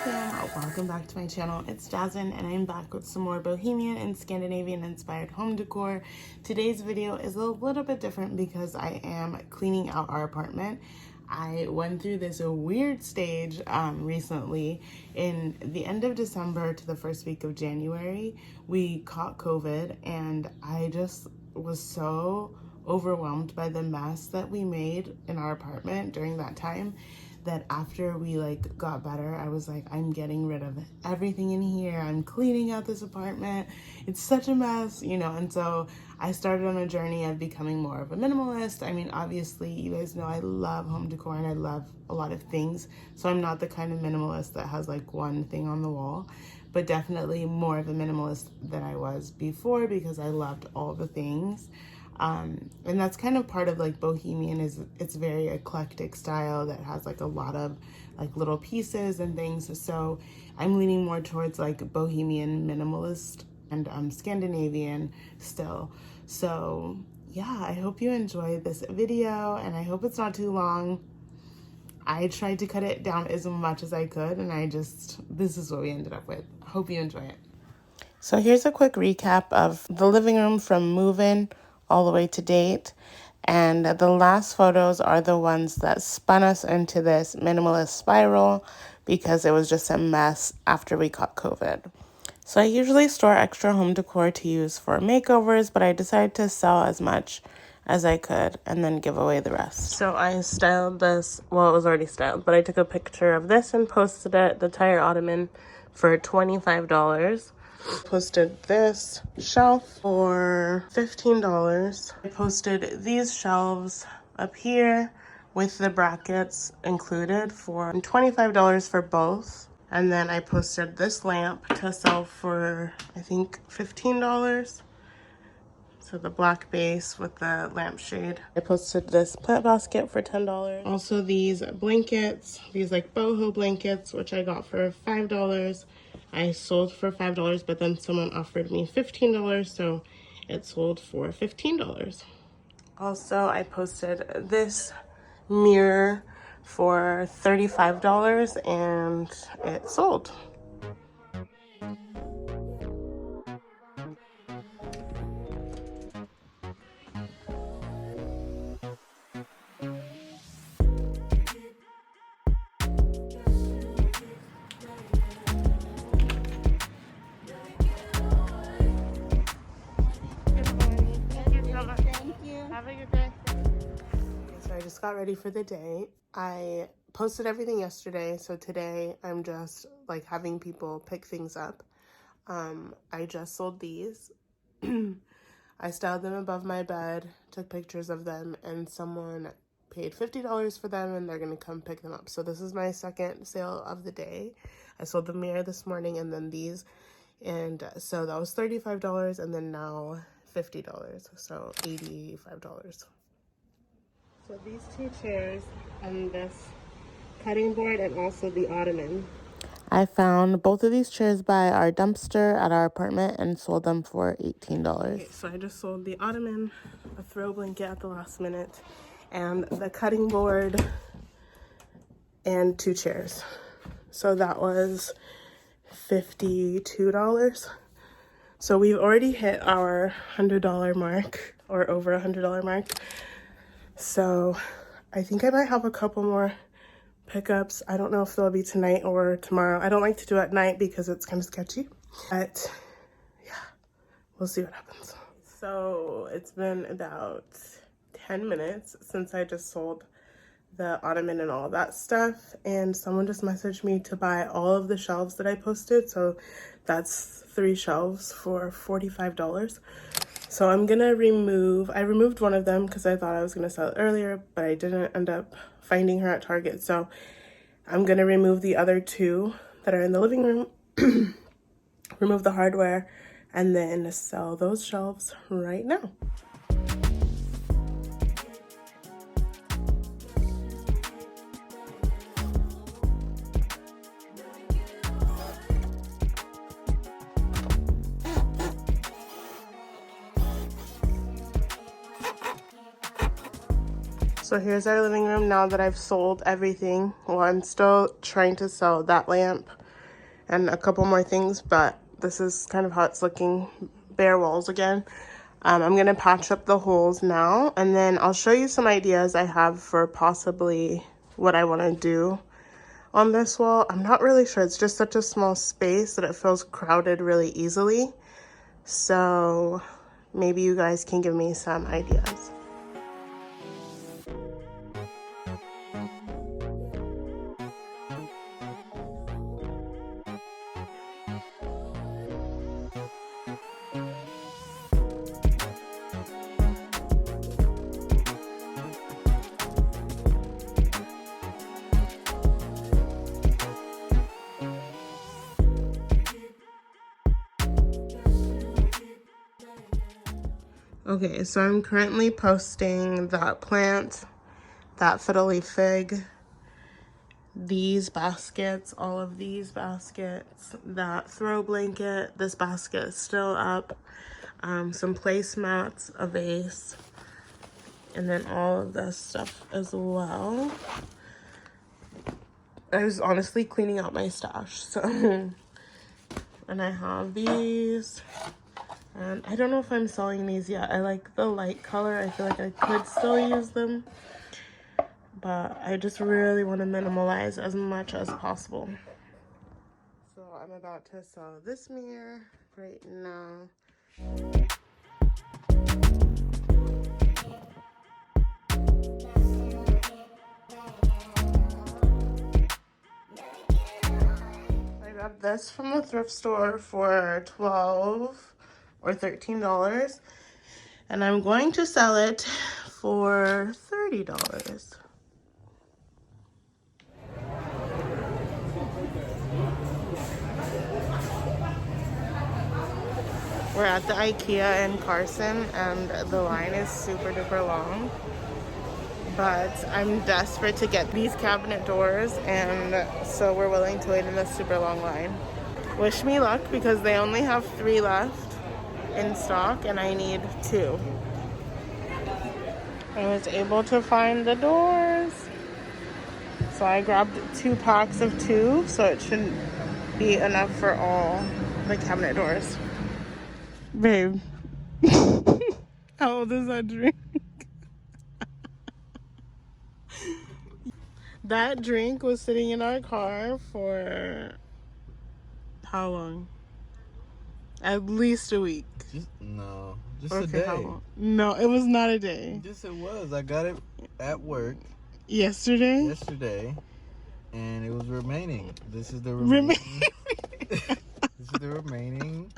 Welcome back to my channel. It's Jasmine and I'm back with some more Bohemian and Scandinavian inspired home decor. Today's video is a little bit different because I am cleaning out our apartment. I went through this weird stage recently. In the end of December to the first week of January, we caught COVID and I just was so overwhelmed by the mess that we made in our apartment during that time that after we got better, I was like, I'm getting rid of everything in here. I'm cleaning out this apartment. It's such a mess, you know. And so I started on a journey of becoming more of a minimalist. I mean, obviously you guys know I love home decor and I love a lot of things. So I'm not the kind of minimalist that has like one thing on the wall, but definitely more of a minimalist than I was before because I loved all the things. And that's kind of part of like Bohemian is it's very eclectic style that has like a lot of like little pieces and things. So I'm leaning more towards like Bohemian minimalist and Scandinavian still. So yeah, I hope you enjoy this video and I hope it's not too long. I tried to cut it down as much as I could and this is what we ended up with. Hope you enjoy it. So here's a quick recap of the living room from move-in all the way to date. And the last photos are the ones that spun us into this minimalist spiral because it was just a mess after we caught COVID. So I usually store extra home decor to use for makeovers, but I decided to sell as much as I could and then give away the rest. So I styled this, well, it was already styled, but I took a picture of this and posted it, the tire ottoman, for $25. Posted this shelf for $15. I posted these shelves up here with the brackets included for $25 for both. And then I posted this lamp to sell for, I think, $15. So the black base with the lampshade. I posted this plant basket for $10. Also these blankets, these like boho blankets, which I got for $5. I sold for $5, but then someone offered me $15, so it sold for $15. Also, I posted this mirror for $35 and it sold. Have a good day. So I just got ready for the day. I posted everything yesterday, so today I'm just like having people pick things up. I just sold these. I styled them above my bed, took pictures of them, and someone paid $50 for them and they're gonna come pick them up. So this is my second sale of the day. I sold the mirror this morning and then these. And so that was $35 and then now $50, so $85. So these two chairs and this cutting board and also the ottoman. I found both of these chairs by our dumpster at our apartment and sold them for $18. Okay, so I just sold the ottoman, a throw blanket at the last minute, and the cutting board and two chairs. So that was $52. So we've already hit our $100 mark or over $100 mark. So I think I might have a couple more pickups. I don't know if they'll be tonight or tomorrow. I don't like to do it at night because it's kind of sketchy, but yeah, we'll see what happens. So it's been about 10 minutes since I just sold the ottoman and all that stuff, and someone just messaged me to buy all of the shelves that I posted. So that's 3 shelves for $45. So I'm gonna I removed one of them because I thought I was gonna sell it earlier, but I didn't end up finding her at Target. So I'm gonna remove the other 2 that are in the living room, remove the hardware, and then sell those shelves right now. So here's our living room now that I've sold everything. Well, I'm still trying to sell that lamp, and a couple more things, but this is kind of how it's looking. Bare walls again. I'm gonna patch up the holes now, and then I'll show you some ideas I have for possibly what I want to do on this wall. I'm not really sure. It's just such a small space that it feels crowded really easily. So maybe you guys can give me some ideas. Okay, so I'm currently posting that plant, that fiddly fig, these baskets, all of these baskets, that throw blanket, this basket is still up, some placemats, a vase, and then all of this stuff as well. I was honestly cleaning out my stash, so, and I have these. And I don't know if I'm selling these yet. I like the light color. I feel like I could still use them. But I just really want to minimalize as much as possible. So I'm about to sell this mirror right now. I got this from the thrift store for $12 or $13, and I'm going to sell it for $30. We're at the IKEA in Carson, and the line is super duper long, but I'm desperate to get these cabinet doors, and so we're willing to wait in this super long line. Wish me luck, because they only have 3 left in stock and I need 2. I was able to find the doors, so I grabbed 2 packs of 2, so it should be enough for all the cabinet doors. Babe, how old is that drink? That drink was sitting in our car for how long? At least a week. Just a day. No, it was not a day. Yes, it was. I got it at work. Yesterday, and it was remaining. This is the remaining. This is the remaining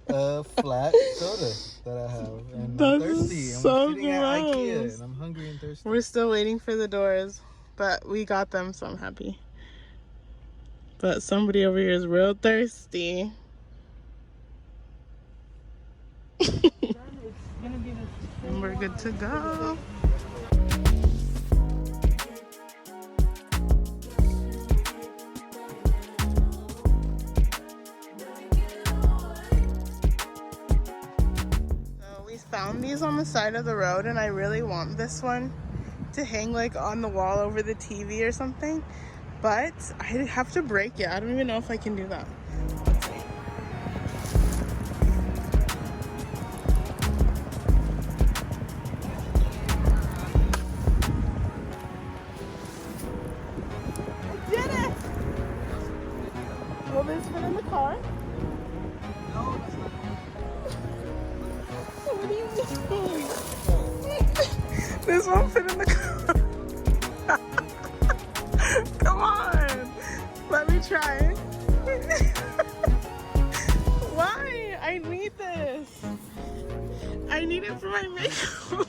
flat soda that I have. And I'm thirsty. I'm sitting at IKEA and I'm hungry and thirsty. We're still waiting for the doors, but we got them, so I'm happy. But somebody over here is real thirsty. And we're good to go. So we found these on the side of the road, and I really want this one to hang like on the wall over the TV or something, but I have to break it. I don't even know if I can do that. Let's see. Will this fit in the car? No, it's not. What do you mean? This won't fit in the car. Come on. Let me try. Why? I need this. I need it for my makeover.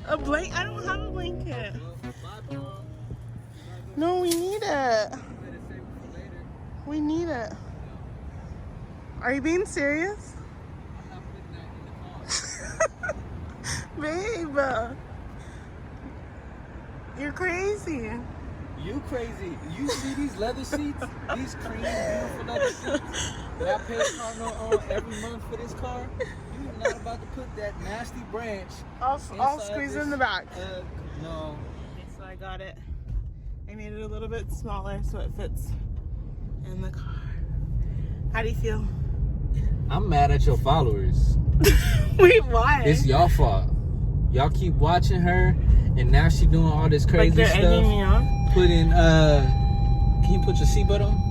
A blanket? I don't have a blanket. No, we need it. We need it. Are you being serious? Babe, you're crazy. You crazy. You see these leather seats? These cream, beautiful leather seats that I pay car note on every month for this car? You're not about to put that nasty branch I'll squeeze it in the back. No. Okay, so I got it I made it a little bit smaller so it fits in the car. How do you feel? I'm mad at your followers. Wait, why? It's y'all fault. Y'all keep watching her, and now she doing all this crazy like they're stuff. egging me on? Putting, can you put your seatbelt on?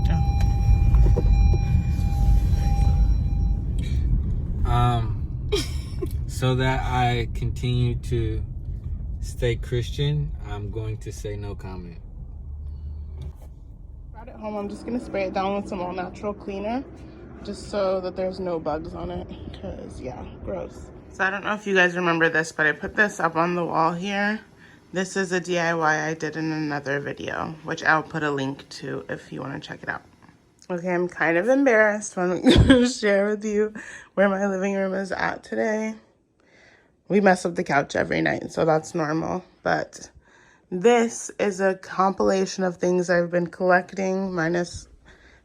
So that I continue to stay Christian, I'm going to say no comment. At home, I'm just gonna spray it down with some all natural cleaner just so that there's no bugs on it, because yeah, gross. So I don't know if you guys remember this, but I put this up on the wall here. This is a DIY I did in another video, which I'll put a link to if you want to check it out. Okay, I'm kind of embarrassed when I'm gonna share with you where my living room is at today. We mess up the couch every night, so that's normal, but this is a compilation of things I've been collecting, minus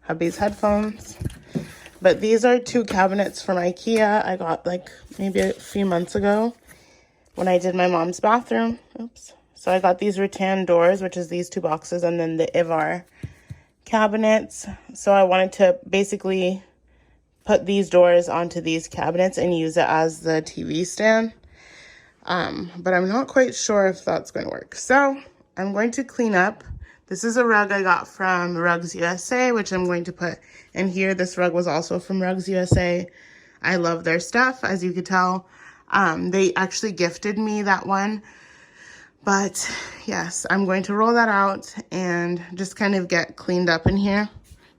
hubby's headphones. But these are 2 cabinets from IKEA I got like maybe a few months ago when I did my mom's bathroom. Oops. So I got these rattan doors, which is these 2 boxes, and then the Ivar cabinets. So I wanted to basically put these doors onto these cabinets and use it as the TV stand. But I'm not quite sure if that's going to work. So I'm going to clean up. This is a rug I got from Rugs USA, which I'm going to put in here. This rug was also from Rugs USA. I love their stuff, as you could tell. They actually gifted me that one. But yes, I'm going to roll that out and just kind of get cleaned up in here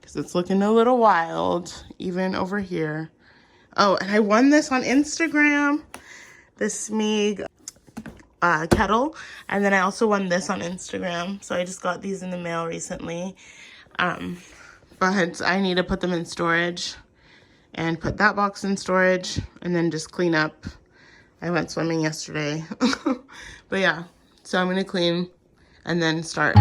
because it's looking a little wild, even over here. Oh, and I won this on Instagram. This Smeag kettle, and then I also won this on Instagram, so I just got these in the mail recently. But I need to put them in storage and put that box in storage and then just clean up. I went swimming yesterday. But yeah, so I'm gonna clean and then start.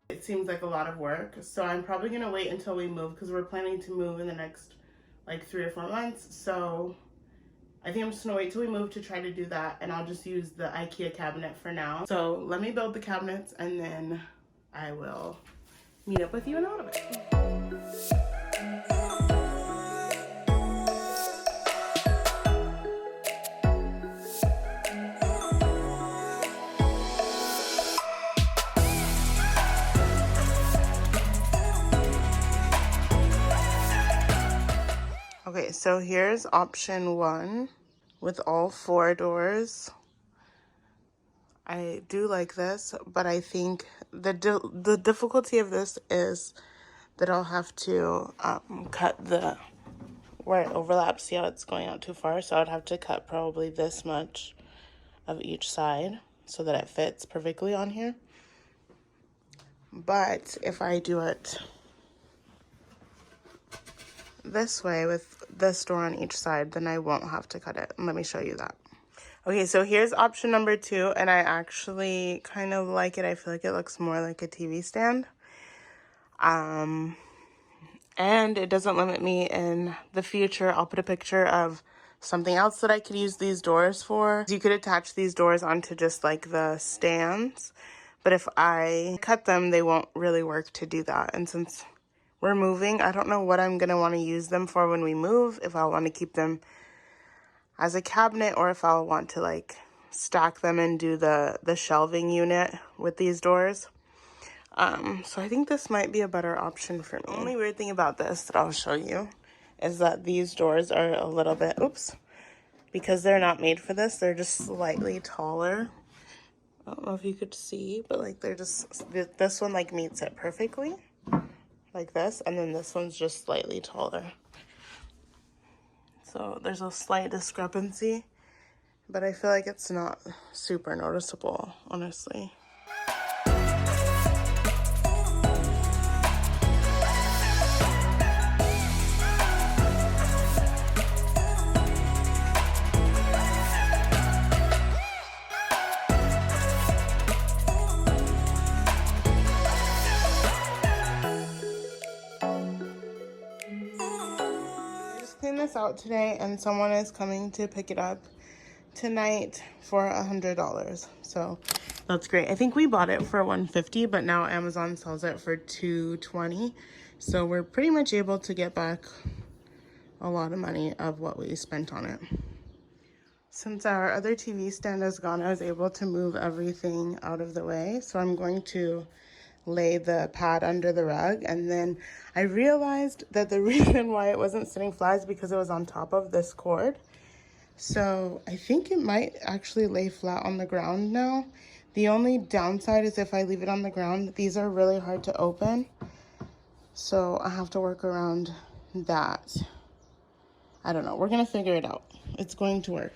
It seems like a lot of work, so I'm probably gonna wait until we move because we're planning to move in the next like 3 or 4 months. So I think I'm just gonna wait till we move to try to do that, and I'll just use the IKEA cabinet for now. So let me build the cabinets and then I will meet up with you in a little bit. Okay, so here's option 1 with all 4 doors. I do like this, but I think the difficulty of this is that I'll have to cut the where it overlaps. See how it's going out too far? So I'd have to cut probably this much of each side so that it fits perfectly on here. But if I do it this way with this door on each side, then I won't have to cut it. Let me show you that. Okay, so here's option number 2, and I actually kind of like it. I feel like it looks more like a TV stand. And it doesn't limit me in the future. I'll put a picture of something else that I could use these doors for. You could attach these doors onto just like the stands, but if I cut them, they won't really work to do that. And since we're moving, I don't know what I'm gonna want to use them for when we move, if I want to keep them as a cabinet or if I'll want to like stack them and do the shelving unit with these doors. So I think this might be a better option for me. The only weird thing about this that I'll show you is that these doors are a little bit, oops, because they're not made for this, they're just slightly taller. I don't know if you could see, but like they're just, this one like meets it perfectly, like this, and then this one's just slightly taller. So there's a slight discrepancy, but I feel like it's not super noticeable, honestly. Clean this out today, and someone is coming to pick it up tonight for $100. So that's great. I think we bought it for $150, but now Amazon sells it for $220. So we're pretty much able to get back a lot of money of what we spent on it. Since our other TV stand is gone, I was able to move everything out of the way. So I'm going to lay the pad under the rug, and then I realized that the reason why it wasn't sitting flat is because it was on top of this cord. So I think it might actually lay flat on the ground now. The only downside is if I leave it on the ground, these are really hard to open, so I have to work around that. I don't know, we're gonna figure it out. It's going to work,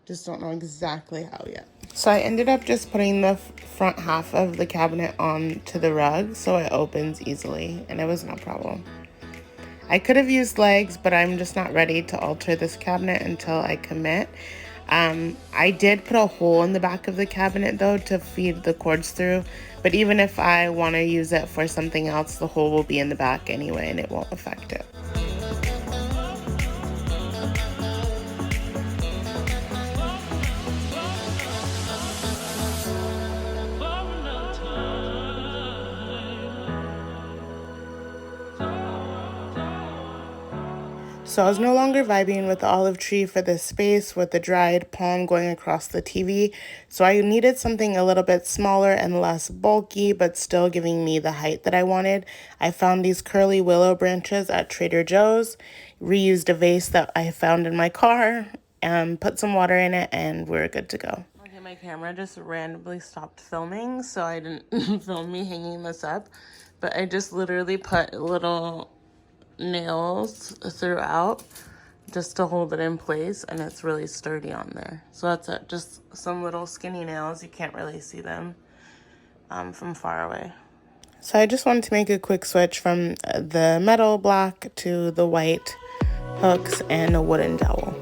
just don't know exactly how yet. So I ended up just putting the front half of the cabinet onto the rug so it opens easily, and it was no problem. I could have used legs, but I'm just not ready to alter this cabinet until I commit. I did put a hole in the back of the cabinet though to feed the cords through, but even if I want to use it for something else, the hole will be in the back anyway and it won't affect it. So I was no longer vibing with the olive tree for this space with the dried palm going across the TV. So I needed something a little bit smaller and less bulky, but still giving me the height that I wanted. I found these curly willow branches at Trader Joe's, reused a vase that I found in my car, put some water in it, and we're good to go. Okay, my camera just randomly stopped filming, so I didn't film me hanging this up, but I just literally put little nails throughout just to hold it in place, and it's really sturdy on there. So that's it, just some little skinny nails. You can't really see them from far away. So I just wanted to make a quick switch from the metal black to the white hooks and a wooden dowel.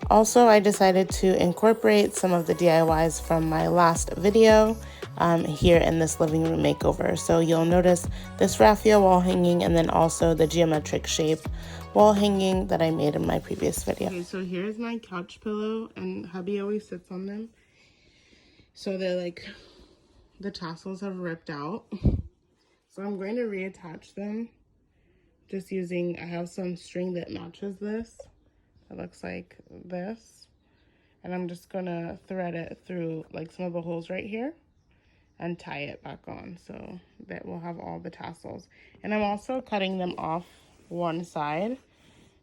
Also, I decided to incorporate some of the DIYs from my last video here in this living room makeover. So you'll notice this raffia wall hanging and then also the geometric shape wall hanging that I made in my previous video. Okay, so here's my couch pillow, and hubby always sits on them. So they're like, the tassels have ripped out. So I'm going to reattach them just using, I have some string that matches this. It looks like this, and I'm just gonna thread it through like some of the holes right here and tie it back on so that we'll have all the tassels. And I'm also cutting them off one side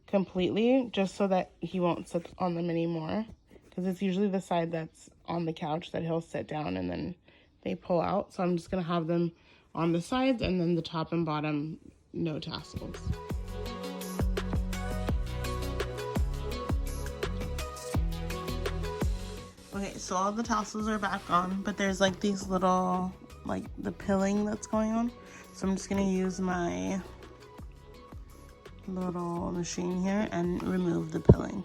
completely just so that he won't sit on them anymore, because it's usually the side that's on the couch that he'll sit down and then they pull out. So I'm just gonna have them on the sides, and then the top and bottom no tassels. Okay, so all the tassels are back on, but there's like these little, like the pilling that's going on. So I'm just gonna use my little machine here and remove the pilling.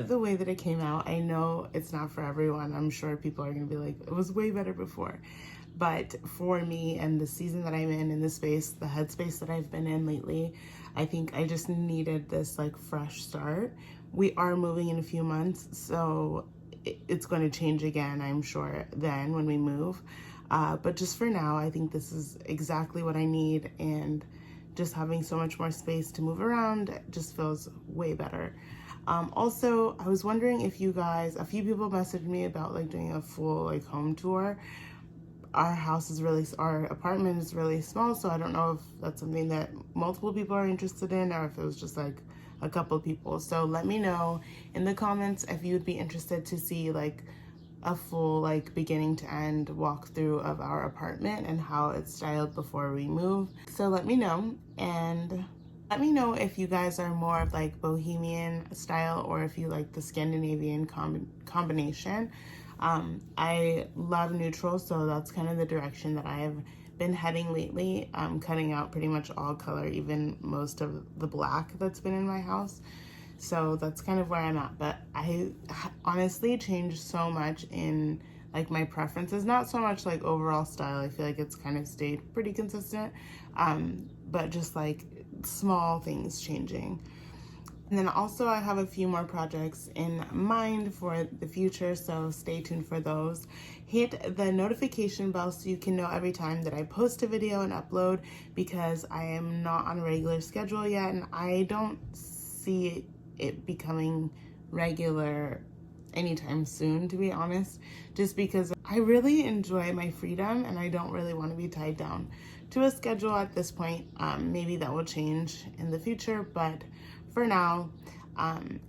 The way that it came out, I know it's not for everyone. I'm sure people are gonna be like, it was way better before. But for me and the season that I'm in this space, the headspace that I've been in lately, I think I just needed this like fresh start. We are moving in a few months, so it's going to change again, I'm sure, then when we move. But just for now, I think this is exactly what I need, and just having so much more space to move around just feels way better. Also, I was wondering if you guys, a few people messaged me about like doing a full like home tour. Our apartment is really small, so I don't know if that's something that multiple people are interested in or if it was just like a couple people. So let me know in the comments if you would be interested to see like a full like beginning to end walkthrough of our apartment and how it's styled before we move. So let me know, and let me know if you guys are more of like bohemian style or if you like the Scandinavian combination. I love neutral, so that's kind of the direction that I have been heading lately. I'm cutting out pretty much all color, even most of the black that's been in my house. So that's kind of where I'm at. But I honestly changed so much in like my preferences, not so much like overall style. I feel like it's kind of stayed pretty consistent, but just like small things changing. And then also I have a few more projects in mind for the future, so stay tuned for those. Hit the notification bell so you can know every time that I post a video and upload, because I am not on a regular schedule yet, and I don't see it becoming regular anytime soon, to be honest, just because I really enjoy my freedom and I don't really want to be tied down to a schedule at this point. Maybe that will change in the future, but for now,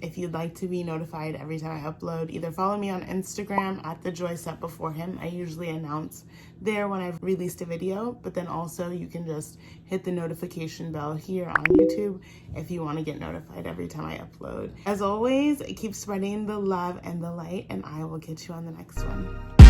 If you'd like to be notified every time I upload, either follow me on Instagram at the Joy Set Before Him. I usually announce there when I've released a video, but then also you can just hit the notification bell here on YouTube if you want to get notified every time I upload. As always, keep spreading the love and the light, and I will catch you on the next one.